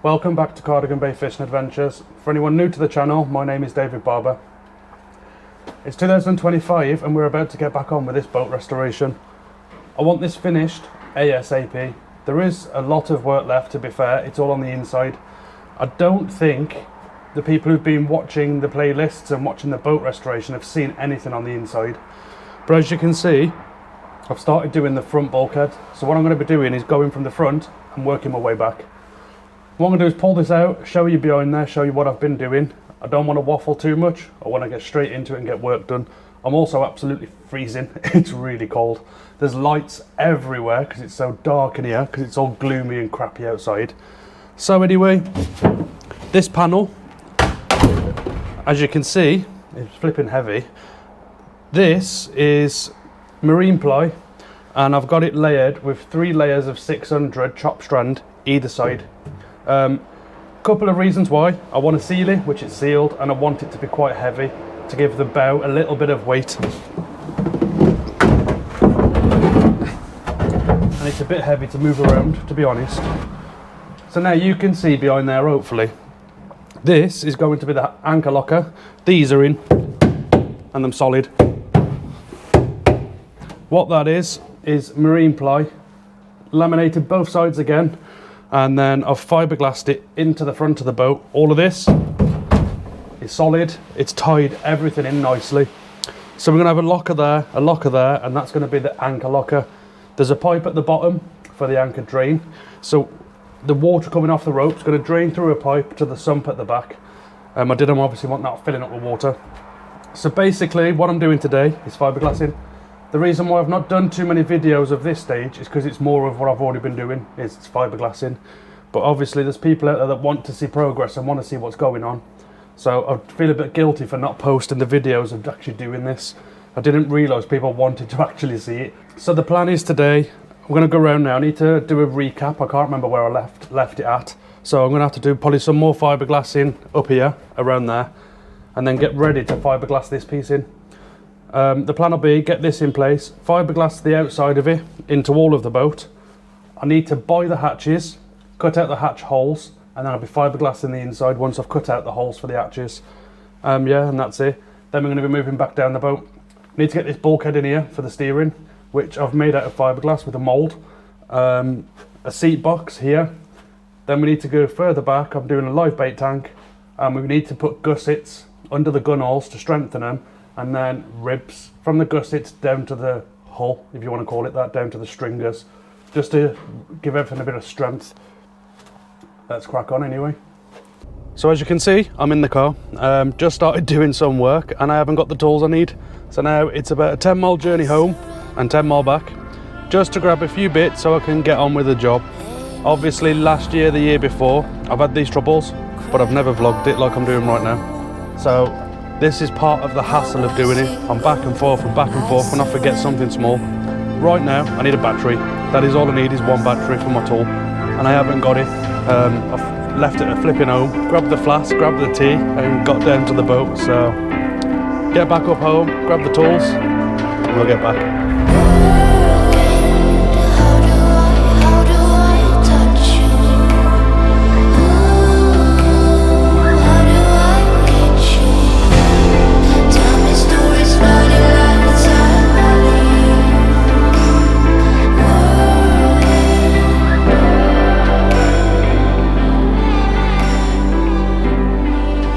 Welcome back to Cardigan Bay Fishing Adventures. For anyone new to the channel, my name is David Barber. It's 2025 and we're about to get back on with this boat restoration. I want this finished ASAP. There is a lot of work left, to be fair. It's all on the inside. I don't think the people who've been watching the playlists and watching the boat restoration have seen anything on the inside. But as you can see, I've started doing the front bulkhead. So what I'm going to be doing is going from the front and working my way back. What I'm going to do is pull this out, show you behind there, show you what I've been doing. I don't want to waffle too much. I want to get straight into it and get work done. I'm also absolutely freezing. It's really cold. There's lights everywhere because it's so dark in here, because it's all gloomy and crappy outside. So anyway, this panel, as you can see, it's flipping heavy. This is marine ply, and I've got it layered with 3 layers of 600 chop strand either side. Couple of reasons why. I want to seal it, which it's sealed, and I want it to be quite heavy to give the bow a little bit of weight. And it's a bit heavy to move around, to be honest. So now you can see behind there, hopefully, this is going to be the anchor locker. These are in, and them solid. What that is marine ply, laminated both sides again, and then I've fiberglassed it into the front of the boat. All of this is solid. It's tied everything in nicely. So we're gonna have a locker there, and that's gonna be the anchor locker. There's a pipe at the bottom for the anchor drain. So the water coming off the rope is gonna drain through a pipe to the sump at the back. I didn't obviously want that filling up with water. So basically what I'm doing today is fiberglassing. The reason why I've not done too many videos of this stage is because it's more of what I've already been doing, is fiberglassing. But obviously there's people out there that want to see progress and want to see what's going on. So I feel a bit guilty for not posting the videos of actually doing this. I didn't realise people wanted to actually see it. So the plan is today, I'm going to go around now. I need to do a recap. I can't remember where I left it at. So I'm going to have to do probably some more fiberglassing up here, around there, and then get ready to fiberglass this piece in. The plan will be get this in place, fiberglass the outside of it into all of the boat. I need to buy the hatches, cut out the hatch holes, and then I'll be fiberglassing the inside once I've cut out the holes for the hatches. Yeah, and that's it. Then we're going to be moving back down the boat. I need to get this bulkhead in here for the steering, which I've made out of fiberglass with a mould. A seat box here. Then we need to go further back. I'm doing a live bait tank, and we need to put gussets under the gunnels to strengthen them, and then ribs from the gussets down to the hull, if you want to call it that, down to the stringers, just to give everything a bit of strength. Let's crack on anyway. So as you can see, I'm in the car. Just started doing some work and I haven't got the tools I need. So now it's about a 10-mile journey home and 10 mile back, just to grab a few bits so I can get on with the job. Obviously last year, the year before, I've had these troubles, but I've never vlogged it like I'm doing right now. So this is part of the hassle of doing it. I'm back and forth when I forget something small. Right now, I need a battery. That is all I need, is one battery for my tool. And I haven't got it. I've left it at flipping home, grabbed the flask, grabbed the tea, and got down to the boat. So, get back up home, grab the tools, and we'll get back.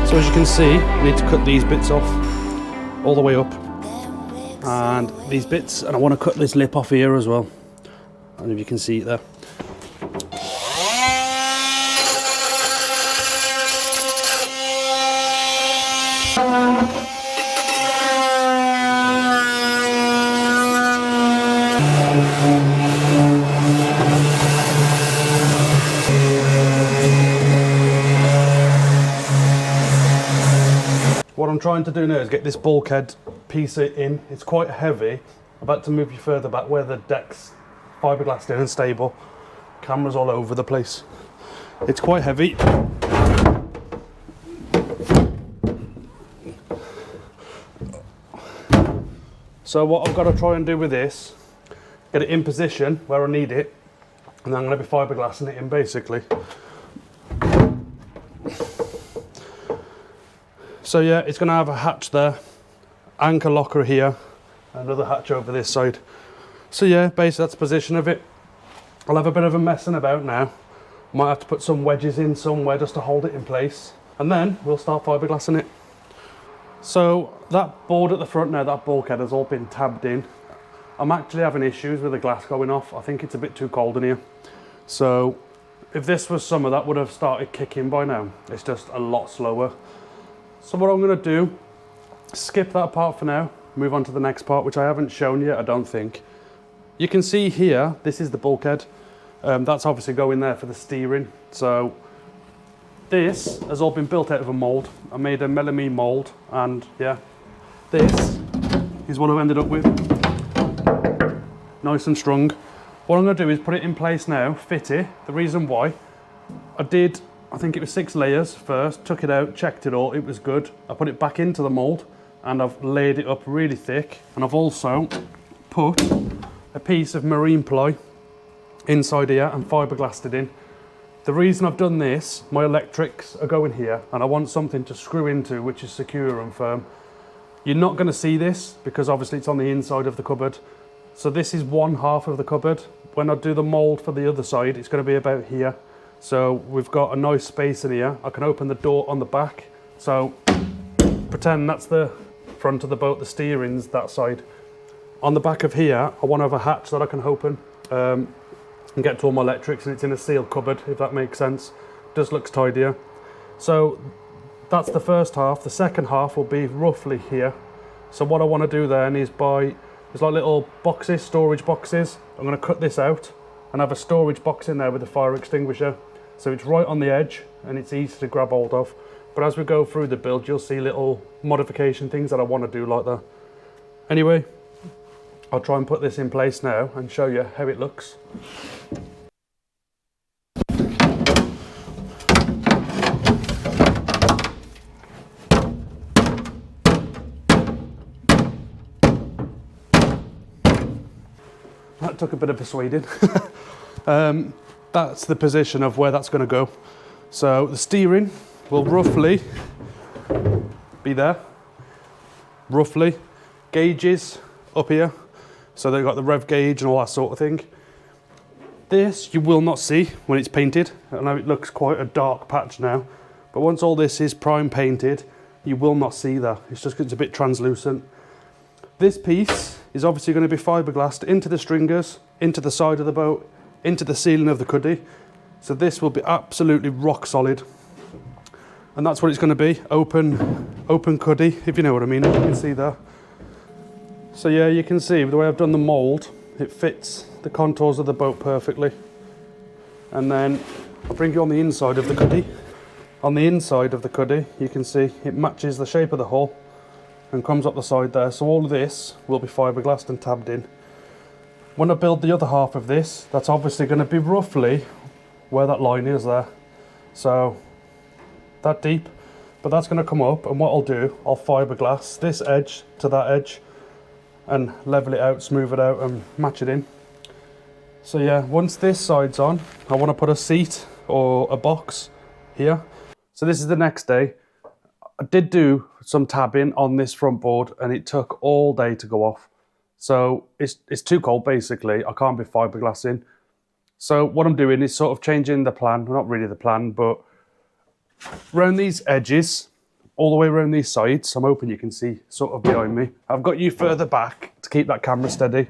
So as you can see, I need to cut these bits off all the way up, and these bits, and I want to cut this lip off here as well. I don't know if you can see it there. What I'm trying to do now is get this bulkhead piece in. It's quite heavy. I'm about to move you further back where the deck's fiberglassed in and stable. Cameras all over the place. It's quite heavy. So what I've got to try and do with this, get it in position where I need it, and then I'm going to be fiberglassing it in basically. So yeah, it's going to have a hatch there, anchor locker here, another hatch over this side. So yeah, basically that's the position of it. I'll have a bit of a messing about now. Might have to put some wedges in somewhere just to hold it in place, and then we'll start fiberglassing it. So that board at the front now, that bulkhead has all been tabbed in. I'm actually having issues with the glass going off. I think it's a bit too cold in here. So if this was summer, that would have started kicking by now. It's just a lot slower. So what I'm going to do, skip that part for now, move on to the next part, which I haven't shown yet, I don't think. You can see here, this is the bulkhead. That's obviously going there for the steering. So this has all been built out of a mould. I made a melamine mould, and yeah, this is what I've ended up with. Nice and strong. What I'm going to do is put it in place now, fit it. The reason why, I think it was 6 layers first, took it out, checked it all, it was good. I put it back into the mould and I've laid it up really thick, and I've also put a piece of marine ply inside here and fiberglassed it in. The reason I've done this, my electrics are going here and I want something to screw into which is secure and firm. You're not going to see this because obviously it's on the inside of the cupboard. So this is one half of the cupboard. When I do the mould for the other side, it's going to be about here. So we've got a nice space in here. I can open the door on the back. So pretend that's the front of the boat, the steering's that side. On the back of here, I want to have a hatch that I can open and get to all my electrics, and it's in a sealed cupboard, if that makes sense. Just looks tidier. So that's the first half. The second half will be roughly here. So what I want to do then is there's like little boxes, storage boxes. I'm going to cut this out and have a storage box in there with a fire extinguisher. So it's right on the edge and it's easy to grab hold of. But as we go through the build, you'll see little modification things that I want to do like that. Anyway, I'll try and put this in place now and show you how it looks. That took a bit of persuading. That's the position of where that's going to go. So the steering will roughly be there. Roughly. Gauges up here. So they've got the rev gauge and all that sort of thing. This you will not see when it's painted. I know it looks quite a dark patch now, but once all this is prime painted, you will not see that. It's just 'cause it's a bit translucent. This piece is obviously going to be fiberglassed into the stringers, into the side of the boat, into the ceiling of the cuddy. So this will be absolutely rock solid. And that's what it's going to be, open cuddy, if you know what I mean, you can see that. So yeah, you can see the way I've done the mould, it fits the contours of the boat perfectly. And then I'll bring you on the inside of the cuddy. On the inside of the cuddy, you can see it matches the shape of the hull and comes up the side there. So all of this will be fiberglassed and tabbed in. When I build the other half of this, that's obviously going to be roughly where that line is there. So that deep, but that's going to come up, and what I'll do, I'll fiberglass this edge to that edge and level it out, smooth it out and match it in. So yeah, once this side's on, I want to put a seat or a box here. So this is the next day. I did do some tabbing on this front board and it took all day to go off. So it's too cold basically, I can't be fiberglassing. So what I'm doing is sort of changing the plan, not really the plan, but around these edges, all the way around these sides, I'm hoping you can see sort of behind me. I've got you further back to keep that camera steady.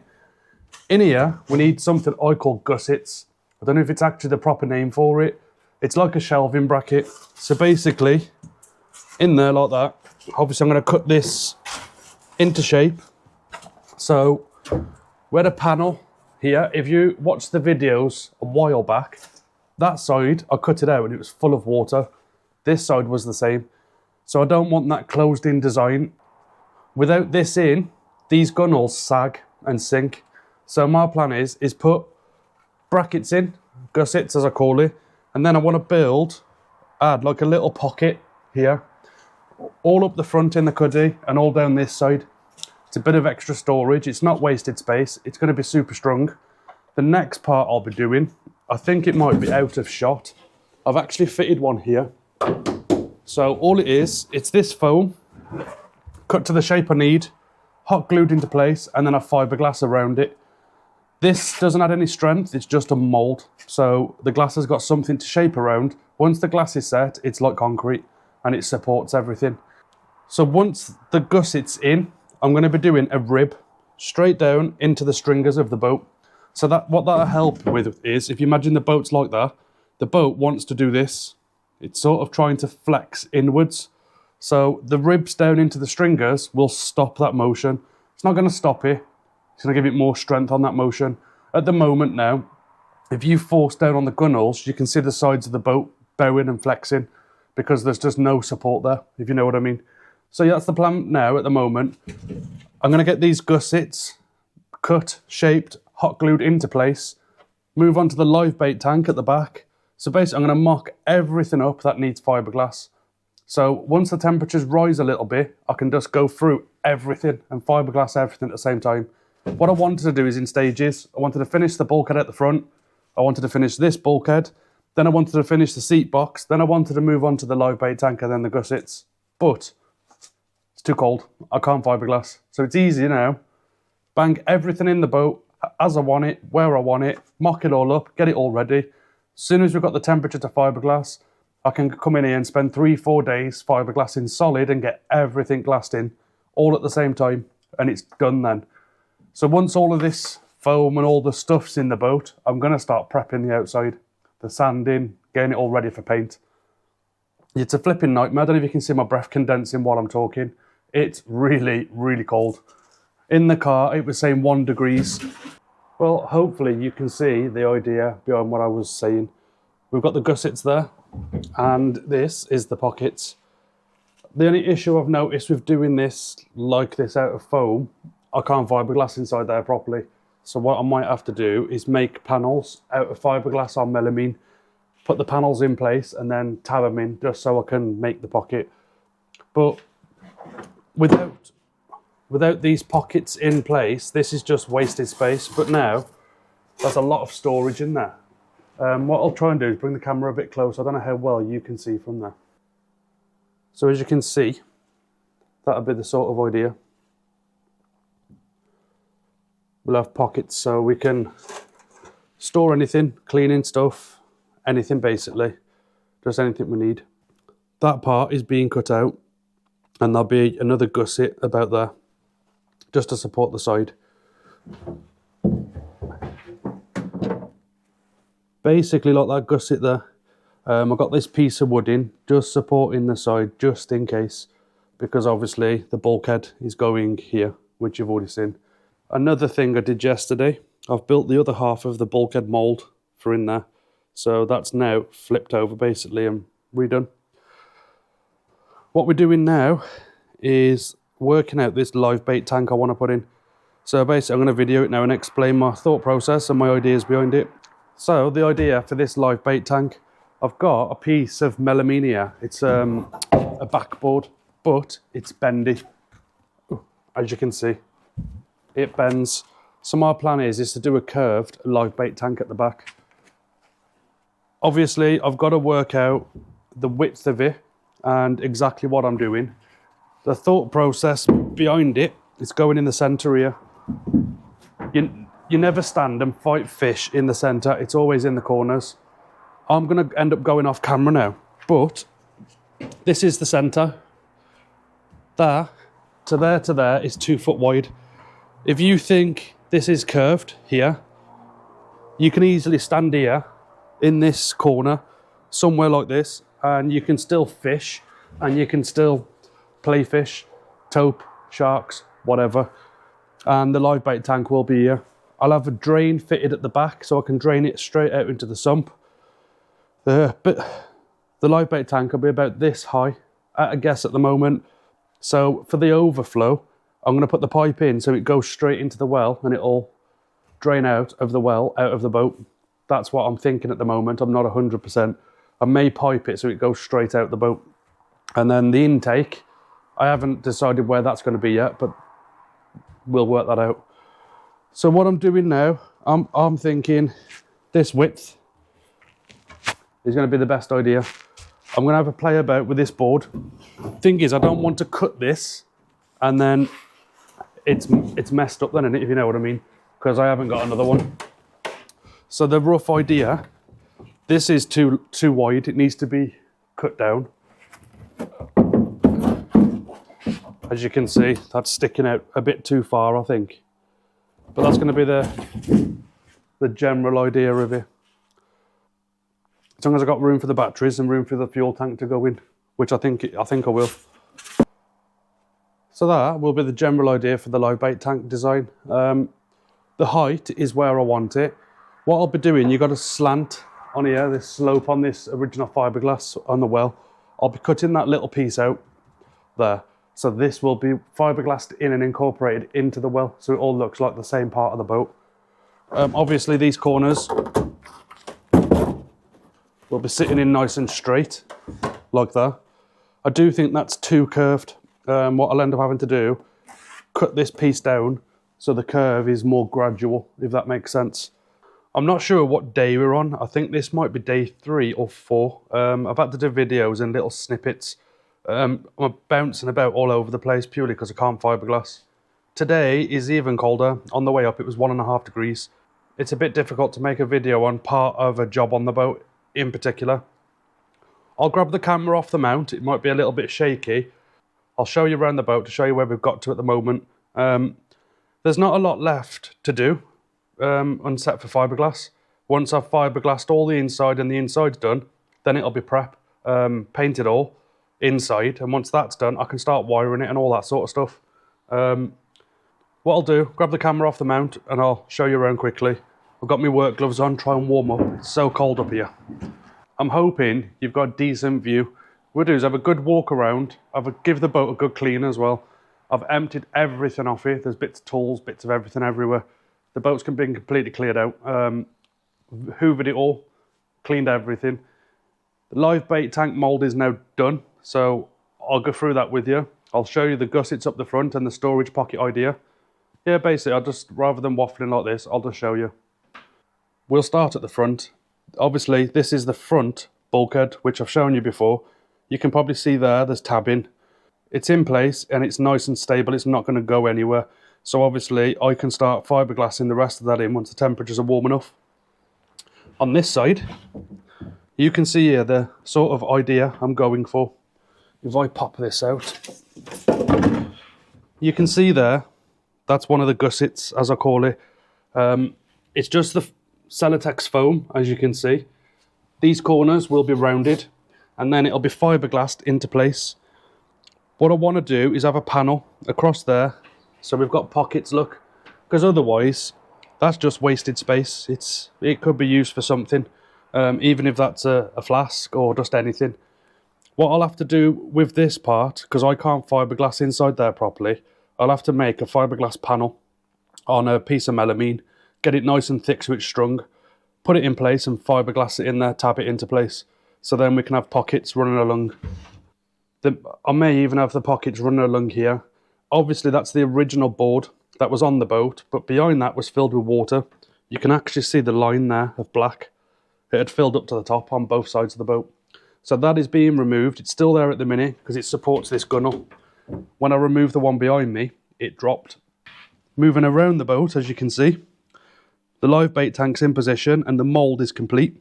In here, we need something I call gussets. I don't know if it's actually the proper name for it. It's like a shelving bracket. So basically, in there like that, obviously I'm going to cut this into shape. So we had a panel here. If you watched the videos a while back, that side, I cut it out and it was full of water. This side was the same. So I don't want that closed in design. Without this in, these gunnels sag and sink. So my plan is put brackets in, gussets as I call it, and then I want to add like a little pocket here, all up the front in the cuddy and all down this side. It's a bit of extra storage, it's not wasted space, it's going to be super strong. The next part I'll be doing, I think it might be out of shot. I've actually fitted one here. So all it is, it's this foam, cut to the shape I need, hot glued into place, and then a fiberglass around it. This doesn't add any strength, it's just a mould. So the glass has got something to shape around. Once the glass is set, it's like concrete and it supports everything. So once the gusset's in, I'm going to be doing a rib straight down into the stringers of the boat. So that what that'll help with is, if you imagine the boat's like that, the boat wants to do this. It's sort of trying to flex inwards. So the ribs down into the stringers will stop that motion. It's not going to stop it. It's going to give it more strength on that motion. At the moment now, if you force down on the gunnels, you can see the sides of the boat bowing and flexing because there's just no support there, if you know what I mean. So yeah, that's the plan now at the moment. I'm going to get these gussets cut, shaped, hot glued into place, move on to the live bait tank at the back. So basically I'm going to mock everything up that needs fiberglass. So once the temperatures rise a little bit, I can just go through everything and fiberglass everything at the same time. What I wanted to do is in stages. I wanted to finish the bulkhead at the front. I wanted to finish this bulkhead. Then I wanted to finish the seat box. Then I wanted to move on to the live bait tank and then the gussets. But it's too cold. I can't fiberglass. So it's easy now. Bang everything in the boat as I want it, where I want it, mock it all up, get it all ready. As soon as we've got the temperature to fiberglass, I can come in here and spend 3-4 days fiberglassing solid and get everything glassed in all at the same time. And it's done then. So once all of this foam and all the stuff's in the boat, I'm going to start prepping the outside, the sanding, getting it all ready for paint. It's a flipping nightmare. I don't know if you can see my breath condensing while I'm talking. It's really, really cold. In the car, it was saying 1 degrees. Well, hopefully you can see the idea behind what I was saying. We've got the gussets there, and this is the pockets. The only issue I've noticed with doing this like this out of foam, I can't fiberglass inside there properly. So what I might have to do is make panels out of fiberglass on melamine, put the panels in place and then tab them in just so I can make the pocket. But without these pockets in place, this is just wasted space. But now there's a lot of storage in there. What I'll try and do is bring the camera a bit closer. I don't know how well you can see from there. So as you can see, that'll be the sort of idea. We'll have pockets so we can store anything, cleaning stuff, anything basically, just anything we need. That part is being cut out and there'll be another gusset about there just to support the side. Basically like that gusset there, I've got this piece of wood in, just supporting the side just in case, because obviously the bulkhead is going here, which you've already seen. Another thing I did yesterday, I've built the other half of the bulkhead mould for in there. So that's now flipped over basically and redone. What we're doing now is working out this live bait tank I want to put in. So basically I'm going to video it now and explain my thought process and my ideas behind it. So the idea for this live bait tank, I've got a piece of melamine here. It's a backboard, but it's bendy, as you can see. It bends. So my plan is to do a curved live bait tank at the back. Obviously, I've got to work out the width of it and exactly what I'm doing. The thought process behind it is going in the centre here. You never stand and fight fish in the centre. It's always in the corners. I'm going to end up going off camera now, but this is the centre. There to there is 2 foot wide. If you think this is curved here, you can easily stand here in this corner, somewhere like this, and you can still fish, and you can still play fish, taupe, sharks, whatever. And the live bait tank will be here. I'll have a drain fitted at the back, so I can drain it straight out into the sump. But the live bait tank will be about this high, at a guess at the moment. So for the overflow, I'm going to put the pipe in so it goes straight into the well and it'll drain out of the well, out of the boat. That's what I'm thinking at the moment. I'm not 100%. I may pipe it so it goes straight out the boat. And then the intake, I haven't decided where that's going to be yet, but we'll work that out. So what I'm doing now, I'm thinking this width is going to be the best idea. I'm going to have a play about with this board. Thing is, I don't want to cut this and then it's messed up then, innit, if you know what I mean, because I haven't got another one. So the rough idea, this is too wide, it needs to be cut down. As you can see, that's sticking out a bit too far, I think. But that's going to be the general idea of it. As long as I've got room for the batteries and room for the fuel tank to go in, which I think I will. So that will be the general idea for the live bait tank design. The height is where I want it. What I'll be doing, you've got a slant on here, this slope on this original fiberglass on the well. I'll be cutting that little piece out there. So this will be fiberglassed in and incorporated into the well, so it all looks like the same part of the boat. Obviously these corners will be sitting in nice and straight, like that. I do think that's too curved. What I'll end up having to do, cut this piece down so the curve is more gradual, if that makes sense. I'm not sure what day we're on. I think this might be day 3 or 4. I've had to do videos and little snippets. I'm bouncing about all over the place purely because I can't fiberglass. Today is even colder. On the way up it was 1.5 degrees. It's a bit difficult to make a video on part of a job on the boat in particular. I'll grab the camera off the mount. It might be a little bit shaky. I'll show you around the boat to show you where we've got to at the moment. There's not a lot left to do on set for fiberglass. Once I've fiberglassed all the inside and the inside's done, then it'll be prep, paint it all inside, and once that's done I can start wiring it and all that sort of stuff. What I'll do, grab the camera off the mount and I'll show you around quickly. I've got my work gloves on, try and warm up. It's so cold up here. I'm hoping you've got a decent view. What we'll do is have a good walk around. Give the boat a good clean as well. I've emptied everything off here. There's bits of tools, bits of everything everywhere. The boat's been completely cleared out. Hoovered it all, cleaned everything. The live bait tank mould is now done, so I'll go through that with you. I'll show you the gussets up the front and the storage pocket idea. Yeah, basically, rather than waffling like this, I'll just show you. We'll start at the front. Obviously, this is the front bulkhead, which I've shown you before. You can probably see there's tabbing. It's in place and it's nice and stable. It's not going to go anywhere. So obviously, I can start fiberglassing the rest of that in once the temperatures are warm enough. On this side, you can see here the sort of idea I'm going for. If I pop this out, you can see there, that's one of the gussets, as I call it. It's just the Celotex foam, as you can see. These corners will be rounded and then it'll be fiberglassed into place. What I want to do is have a panel across there so we've got pockets, look, because otherwise that's just wasted space. It could be used for something, even if that's a flask or just anything. What I'll have to do with this part, because I can't fiberglass inside there properly, I'll have to make a fiberglass panel on a piece of melamine, get it nice and thick so it's strung, put it in place and fiberglass it in there, tab it into place. So then we can have pockets running along. I may even have the pockets running along here. Obviously that's the original board that was on the boat, but behind that was filled with water. You can actually see the line there of black. It had filled up to the top on both sides of the boat. So that is being removed. It's still there at the minute because it supports this gunnel. When I removed the one behind me, it dropped. Moving around the boat, as you can see, the live bait tank's in position and the mould is complete.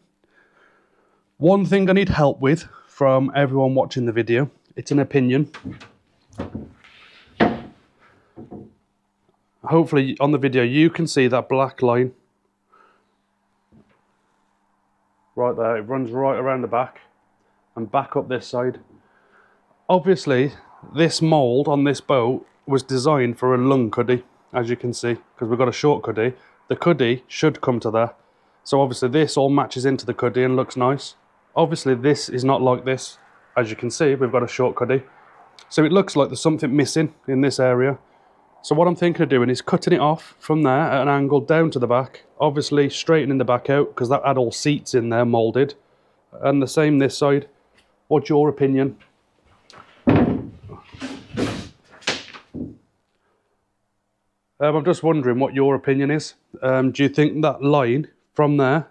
One thing I need help with from everyone watching the video, it's an opinion. Hopefully on the video you can see that black line. Right there, it runs right around the back and back up this side. Obviously, this mould on this boat was designed for a lung cuddy, as you can see, because we've got a short cuddy. The cuddy should come to there. So obviously this all matches into the cuddy and looks nice. Obviously this is not like this. As you can see, we've got a short cuddy. So it looks like there's something missing in this area. So what I'm thinking of doing is cutting it off from there at an angle down to the back. Obviously straightening the back out because that had all seats in there moulded. And the same this side. What's your opinion? I'm just wondering what your opinion is. Do you think that line from there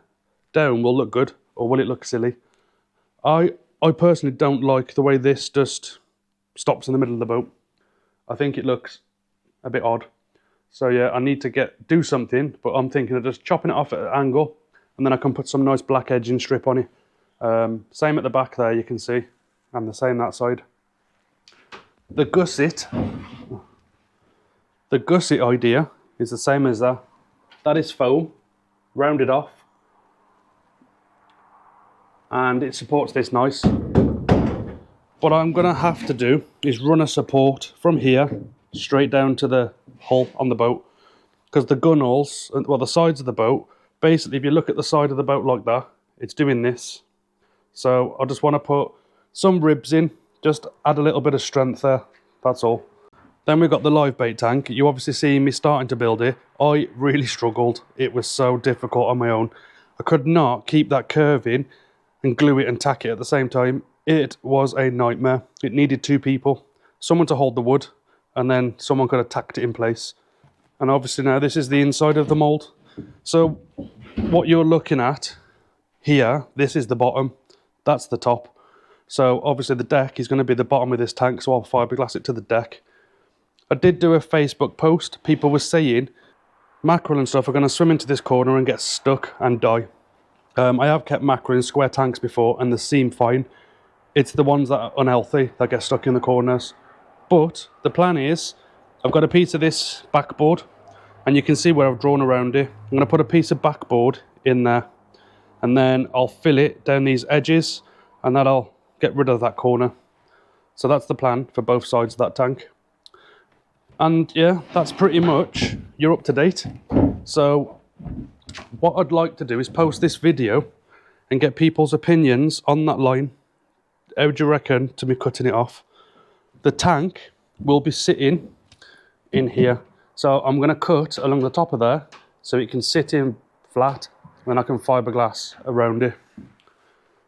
down will look good or will it look silly? I I personally don't like the way this just stops in the middle of the boat. I think it looks a bit odd. So yeah, I need to do something, but I'm thinking of just chopping it off at an angle, and then I can put some nice black edging strip on it. Same at the back there, you can see, and the same that side. The gusset idea is the same as that. That is foam, rounded off, and it supports this nice. What I'm gonna have to do is run a support from here straight down to the hull on the boat, because the gunnels, well, the sides of the boat, basically if you look at the side of the boat like that, it's doing this. So I just want to put some ribs in, just add a little bit of strength there, that's all. Then we've got the live bait tank. You obviously see me starting to build it. I really struggled. It was so difficult on my own. I could not keep that curve in and glue it and tack it at the same time. It was a nightmare. It needed 2 people, someone to hold the wood, and then someone could have tacked it in place. And obviously now this is the inside of the mould. So what you're looking at here, this is the bottom, that's the top. So obviously the deck is going to be the bottom of this tank, so I'll fiberglass it to the deck. I did do a Facebook post. People were saying mackerel and stuff are going to swim into this corner and get stuck and die. I have kept mackerel in square tanks before and they seem fine. It's the ones that are unhealthy that get stuck in the corners. But the plan is, I've got a piece of this backboard, and you can see where I've drawn around it. I'm going to put a piece of backboard in there, and then I'll fill it down these edges, and that'll get rid of that corner. So that's the plan for both sides of that tank. And yeah, that's pretty much, you're up to date. So what I'd like to do is post this video and get people's opinions on that line. How would you reckon to me cutting it off? The tank will be sitting in here. So I'm going to cut along the top of there so it can sit in flat, and I can fiberglass around it.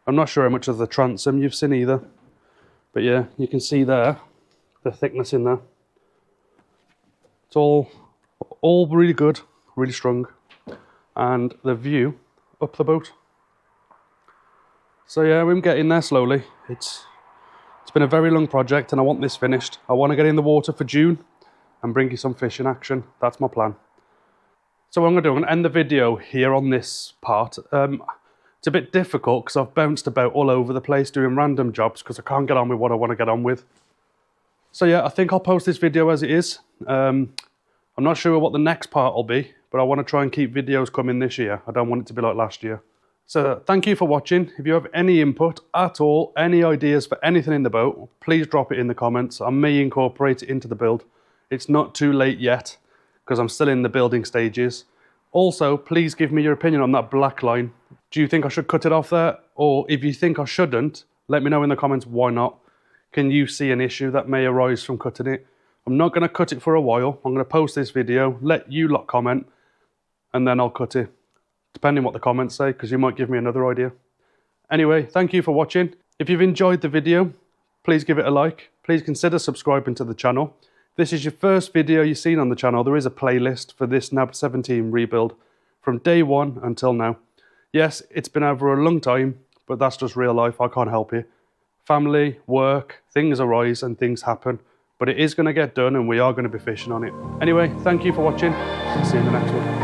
I'm not sure how much of the transom you've seen either. But yeah, you can see there, the thickness in there. It's all really good, really strong. And the view up the boat. So yeah, we're getting there slowly. It's been a very long project and I want this finished. I want to get in the water for June and bring you some fishing action. That's my plan. So what I'm going to end the video here on this part. It's a bit difficult because I've bounced about all over the place doing random jobs because I can't get on with what I want to get on with. So yeah, I think I'll post this video as it is. I'm not sure what the next part will be, but I want to try and keep videos coming this year. I don't want it to be like last year. So thank you for watching. If you have any input at all, any ideas for anything in the boat, please drop it in the comments. I may incorporate it into the build. It's not too late yet because I'm still in the building stages. Also, please give me your opinion on that black line. Do you think I should cut it off there? Or if you think I shouldn't, let me know in the comments why not. Can you see an issue that may arise from cutting it? I'm not going to cut it for a while. I'm going to post this video, let you lot comment, and then I'll cut it. Depending what the comments say, because you might give me another idea. Anyway, thank you for watching. If you've enjoyed the video, please give it a like. Please consider subscribing to the channel. If this is your first video you've seen on the channel, there is a playlist for this NAB 17 rebuild from day one until now. Yes, it's been over a long time, but that's just real life. I can't help it. Family, work, things arise and things happen. But it is going to get done and we are going to be fishing on it. Anyway, thank you for watching. See you in the next one.